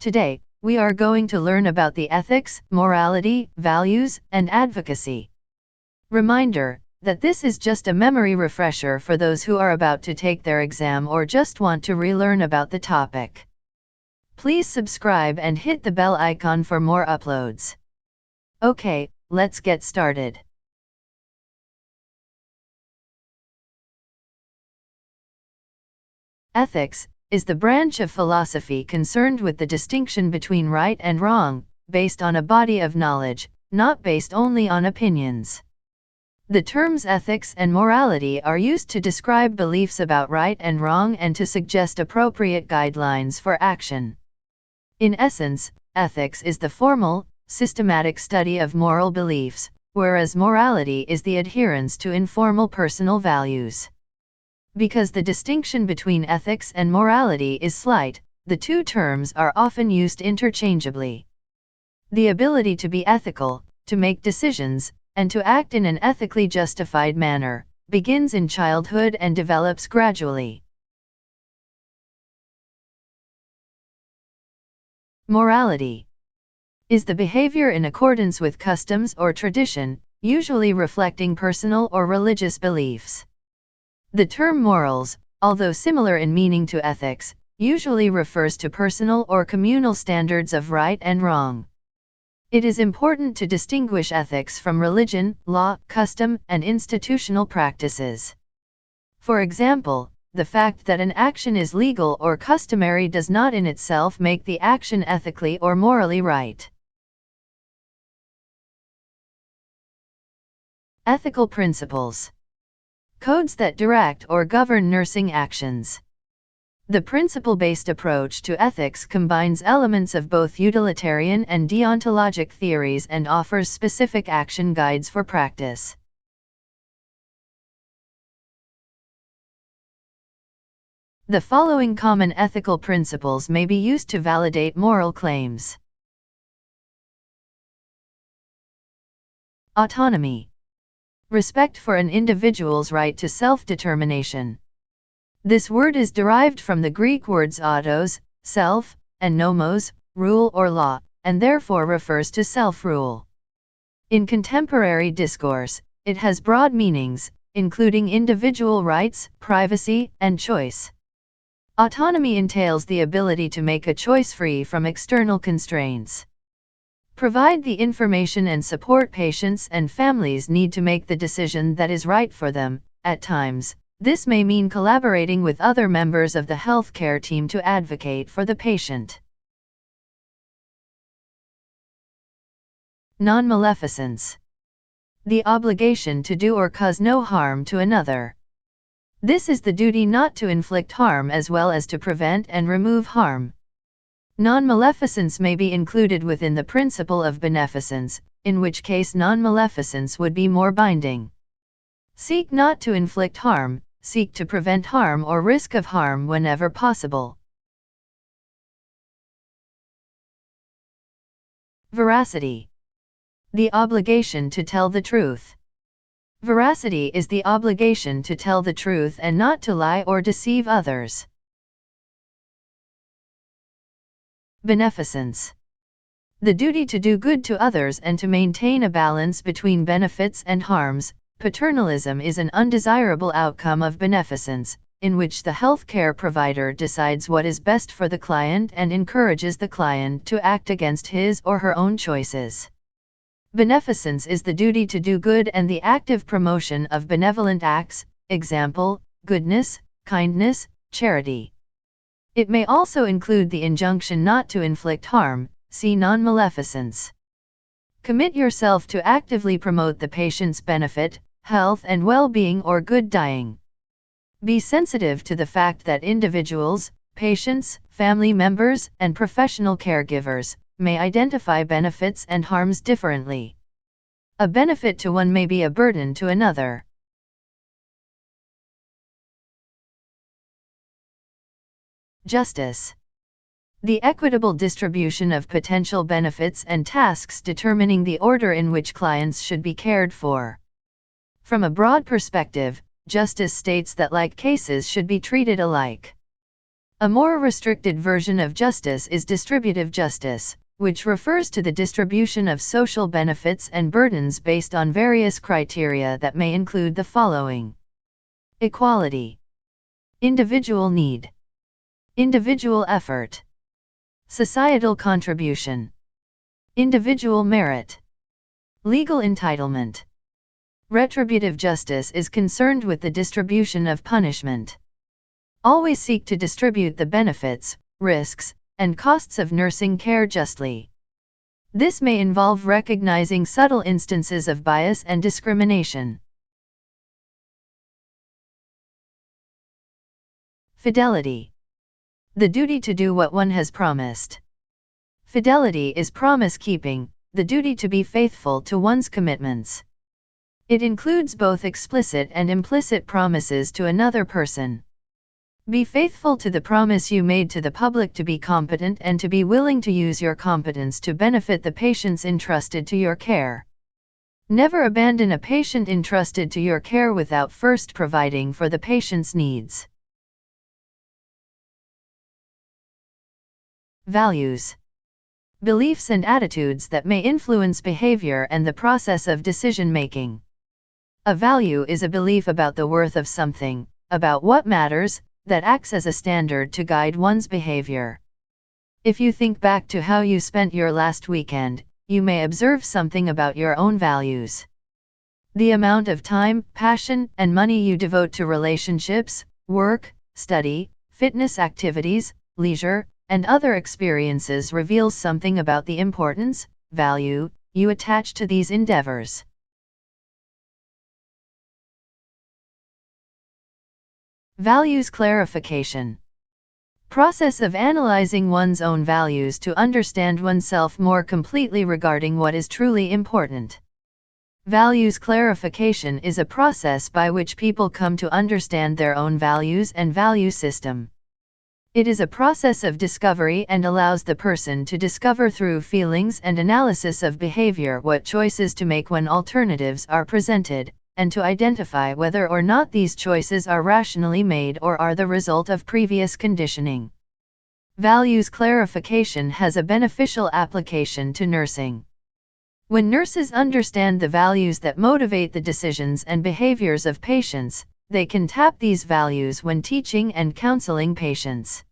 Today, we are going to learn about the ethics, morality, values, and advocacy. Reminder that this is just a memory refresher for those who are about to take their exam or just want to relearn about the topic. Please subscribe and hit the bell icon for more uploads. Okay, let's get started. Ethics is the branch of philosophy concerned with the distinction between right and wrong, based on a body of knowledge, not based only on opinions. The terms ethics and morality are used to describe beliefs about right and wrong and to suggest appropriate guidelines for action. In essence, ethics is the formal, systematic study of moral beliefs, whereas morality is the adherence to informal personal values. Because the distinction between ethics and morality is slight, the two terms are often used interchangeably. The ability to be ethical, to make decisions, and to act in an ethically justified manner, begins in childhood and develops gradually. Morality is the behavior in accordance with customs or tradition, usually reflecting personal or religious beliefs. The term morals, although similar in meaning to ethics, usually refers to personal or communal standards of right and wrong. It is important to distinguish ethics from religion, law, custom, and institutional practices. For example, the fact that an action is legal or customary does not in itself make the action ethically or morally right. Ethical principles. Codes that direct or govern nursing actions. The principle-based approach to ethics combines elements of both utilitarian and deontologic theories and offers specific action guides for practice. The following common ethical principles may be used to validate moral claims. Autonomy. Respect for an individual's right to self-determination. This word is derived from the Greek words autos, self, and nomos, rule or law, and therefore refers to self-rule. In contemporary discourse, it has broad meanings, including individual rights, privacy, and choice. Autonomy entails the ability to make a choice free from external constraints. Provide the information and support patients and families need to make the decision that is right for them. At times, this may mean collaborating with other members of the healthcare team to advocate for the patient. Non-maleficence. The obligation to do or cause no harm to another. This is the duty not to inflict harm as well as to prevent and remove harm. Non-maleficence may be included within the principle of beneficence, in which case non-maleficence would be more binding. Seek not to inflict harm, seek to prevent harm or risk of harm whenever possible. Veracity. The obligation to tell the truth. Veracity is the obligation to tell the truth and not to lie or deceive others. Beneficence. The duty to do good to others and to maintain a balance between benefits and harms. Paternalism is an undesirable outcome of beneficence, in which the healthcare provider decides what is best for the client and encourages the client to act against his or her own choices. Beneficence is the duty to do good and the active promotion of benevolent acts, example, goodness, kindness, charity. It may also include the injunction not to inflict harm, see non-maleficence. Commit yourself to actively promote the patient's benefit, health and well-being or good dying. Be sensitive to the fact that individuals, patients, family members, and professional caregivers may identify benefits and harms differently. A benefit to one may be a burden to another. Justice. The equitable distribution of potential benefits and tasks determining the order in which clients should be cared for. From a broad perspective, justice states that like cases should be treated alike. A more restricted version of justice is distributive justice, which refers to the distribution of social benefits and burdens based on various criteria that may include the following: equality, individual need, individual effort, societal contribution, individual merit, legal entitlement. Retributive justice is concerned with the distribution of punishment. Always seek to distribute the benefits, risks, and costs of nursing care justly. This may involve recognizing subtle instances of bias and discrimination. Fidelity. The duty to do what one has promised. Fidelity is promise-keeping, the duty to be faithful to one's commitments. It includes both explicit and implicit promises to another person. Be faithful to the promise you made to the public to be competent and to be willing to use your competence to benefit the patients entrusted to your care. Never abandon a patient entrusted to your care without first providing for the patient's needs. Values. Beliefs and attitudes that may influence behavior and the process of decision-making. A value is a belief about the worth of something, about what matters, that acts as a standard to guide one's behavior. If you think back to how you spent your last weekend, you may observe something about your own values. The amount of time, passion, and money you devote to relationships, work, study, fitness activities, leisure, and other experiences reveals something about the importance, value, you attach to these endeavors. Values clarification. Process of analyzing one's own values to understand oneself more completely regarding what is truly important. Values clarification is a process by which people come to understand their own values and value system. It is a process of discovery and allows the person to discover through feelings and analysis of behavior what choices to make when alternatives are presented, and to identify whether or not these choices are rationally made or are the result of previous conditioning. Values clarification has a beneficial application to nursing. When nurses understand the values that motivate the decisions and behaviors of patients, they can tap these values when teaching and counseling patients.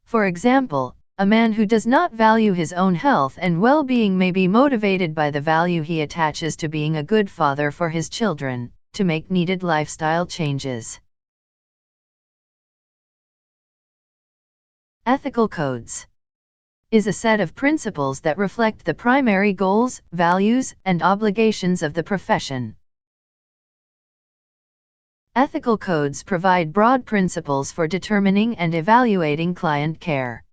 For example, a man who does not value his own health and well-being may be motivated by the value he attaches to being a good father for his children, to make needed lifestyle changes. Ethical codes is a set of principles that reflect the primary goals, values, and obligations of the profession. Ethical codes provide broad principles for determining and evaluating client care.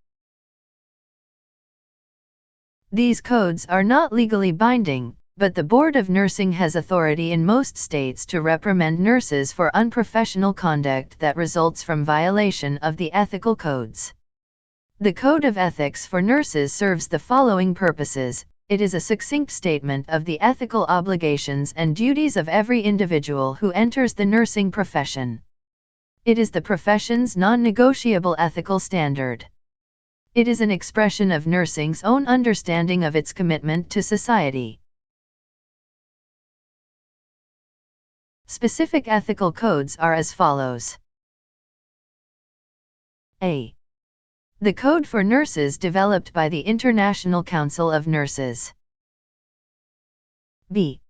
These codes are not legally binding, but the Board of Nursing has authority in most states to reprimand nurses for unprofessional conduct that results from violation of the ethical codes. The Code of Ethics for Nurses serves the following purposes. It is a succinct statement of the ethical obligations and duties of every individual who enters the nursing profession. It is the profession's non-negotiable ethical standard. It is an expression of nursing's own understanding of its commitment to society. Specific ethical codes are as follows. A. The Code for Nurses developed by the International Council of Nurses. B.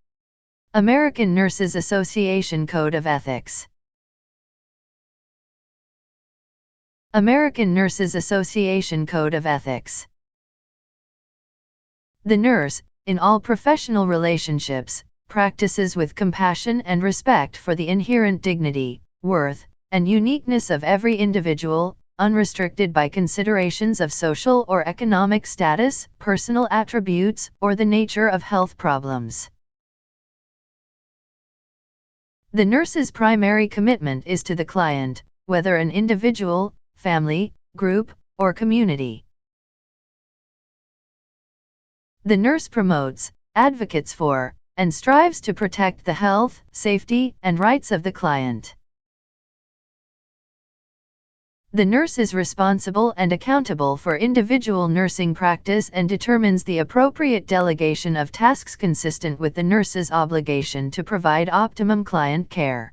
American Nurses Association Code of Ethics. American Nurses Association Code of Ethics. The nurse, in all professional relationships, practices with compassion and respect for the inherent dignity, worth, and uniqueness of every individual, unrestricted by considerations of social or economic status, personal attributes, or the nature of health problems. The nurse's primary commitment is to the client, whether an individual, family, group, or community. The nurse promotes, advocates for, and strives to protect the health, safety, and rights of the client. The nurse is responsible and accountable for individual nursing practice and determines the appropriate delegation of tasks consistent with the nurse's obligation to provide optimum client care.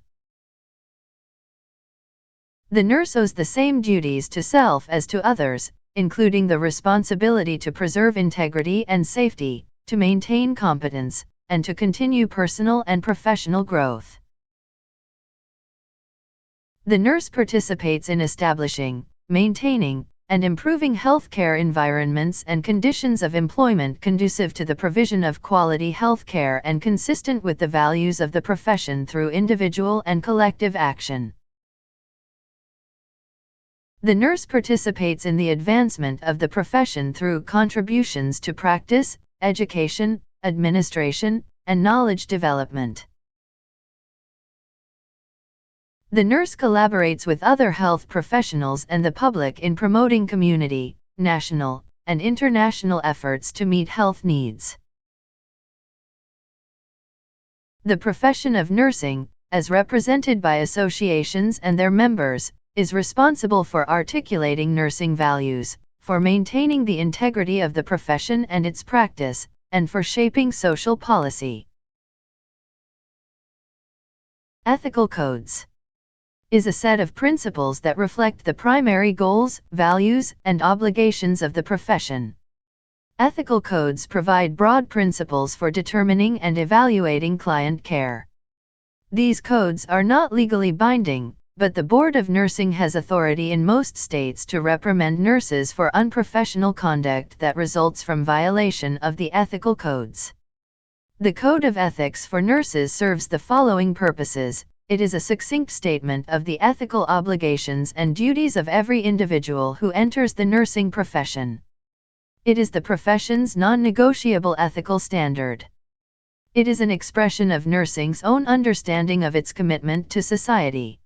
The nurse owes the same duties to self as to others, including the responsibility to preserve integrity and safety, to maintain competence, and to continue personal and professional growth. The nurse participates in establishing, maintaining, and improving healthcare environments and conditions of employment conducive to the provision of quality healthcare and consistent with the values of the profession through individual and collective action. The nurse participates in the advancement of the profession through contributions to practice, education, administration, and knowledge development. The nurse collaborates with other health professionals and the public in promoting community, national, and international efforts to meet health needs. The profession of nursing, as represented by associations and their members, is responsible for articulating nursing values, for maintaining the integrity of the profession and its practice, and for shaping social policy. Ethical codes is a set of principles that reflect the primary goals, values, and obligations of the profession. Ethical codes provide broad principles for determining and evaluating client care. These codes are not legally binding, but the Board of Nursing has authority in most states to reprimand nurses for unprofessional conduct that results from violation of the ethical codes. The Code of Ethics for Nurses serves the following purposes. It is a succinct statement of the ethical obligations and duties of every individual who enters the nursing profession. It is the profession's non-negotiable ethical standard. It is an expression of nursing's own understanding of its commitment to society.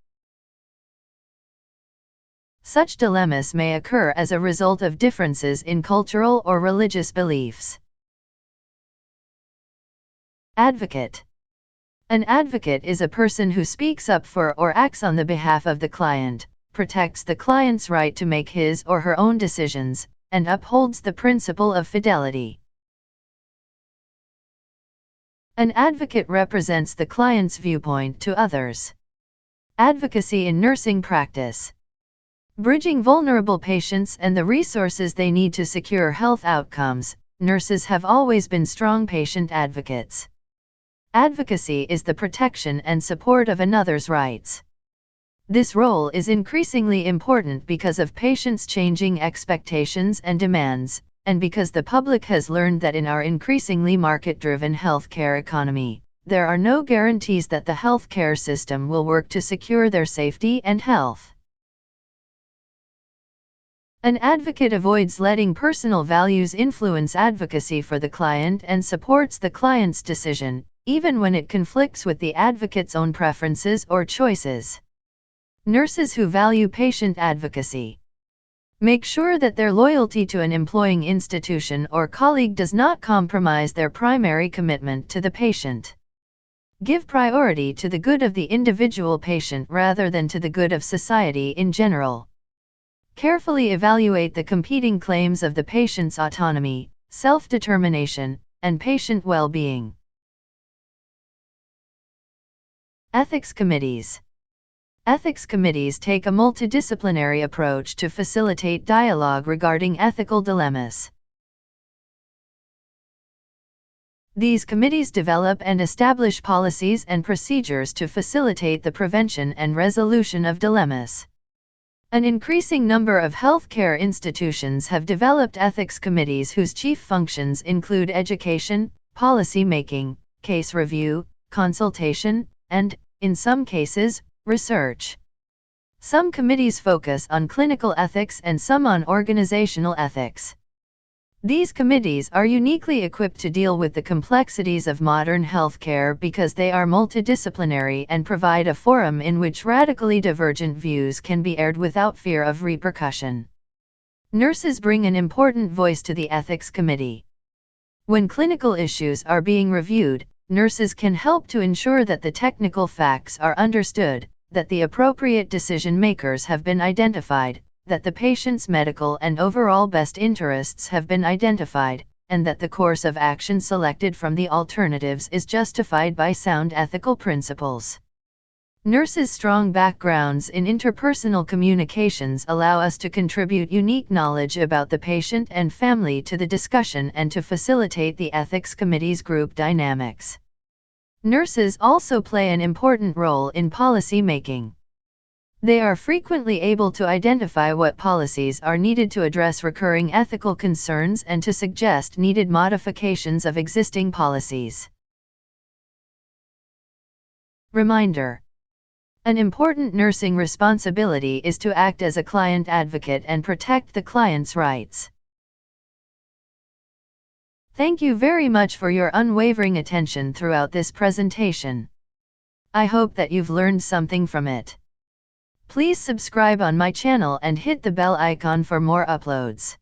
Such dilemmas may occur as a result of differences in cultural or religious beliefs. Advocate. An advocate is a person who speaks up for or acts on the behalf of the client, protects the client's right to make his or her own decisions, and upholds the principle of fidelity. An advocate represents the client's viewpoint to others. Advocacy in nursing practice. Bridging vulnerable patients and the resources they need to secure health outcomes, nurses have always been strong patient advocates. Advocacy is the protection and support of another's rights. This role is increasingly important because of patients' changing expectations and demands, and because the public has learned that in our increasingly market-driven healthcare economy, there are no guarantees that the healthcare system will work to secure their safety and health. An advocate avoids letting personal values influence advocacy for the client and supports the client's decision, even when it conflicts with the advocate's own preferences or choices. Nurses who value patient advocacy make sure that their loyalty to an employing institution or colleague does not compromise their primary commitment to the patient. Give priority to the good of the individual patient rather than to the good of society in general. Carefully evaluate the competing claims of the patient's autonomy, self-determination, and patient well-being. Ethics committees. Ethics committees take a multidisciplinary approach to facilitate dialogue regarding ethical dilemmas. These committees develop and establish policies and procedures to facilitate the prevention and resolution of dilemmas. An increasing number of healthcare institutions have developed ethics committees whose chief functions include education, policy making, case review, consultation, and, in some cases, research. Some committees focus on clinical ethics and some on organizational ethics. These committees are uniquely equipped to deal with the complexities of modern healthcare because they are multidisciplinary and provide a forum in which radically divergent views can be aired without fear of repercussion. Nurses bring an important voice to the ethics committee. When clinical issues are being reviewed, nurses can help to ensure that the technical facts are understood, that the appropriate decision makers have been identified, that the patient's medical and overall best interests have been identified, and that the course of action selected from the alternatives is justified by sound ethical principles. Nurses' strong backgrounds in interpersonal communications allow us to contribute unique knowledge about the patient and family to the discussion and to facilitate the ethics committee's group dynamics. Nurses also play an important role in policy making. They are frequently able to identify what policies are needed to address recurring ethical concerns and to suggest needed modifications of existing policies. Reminder: an important nursing responsibility is to act as a client advocate and protect the client's rights. Thank you very much for your unwavering attention throughout this presentation. I hope that you've learned something from it. Please subscribe on my channel and hit the bell icon for more uploads.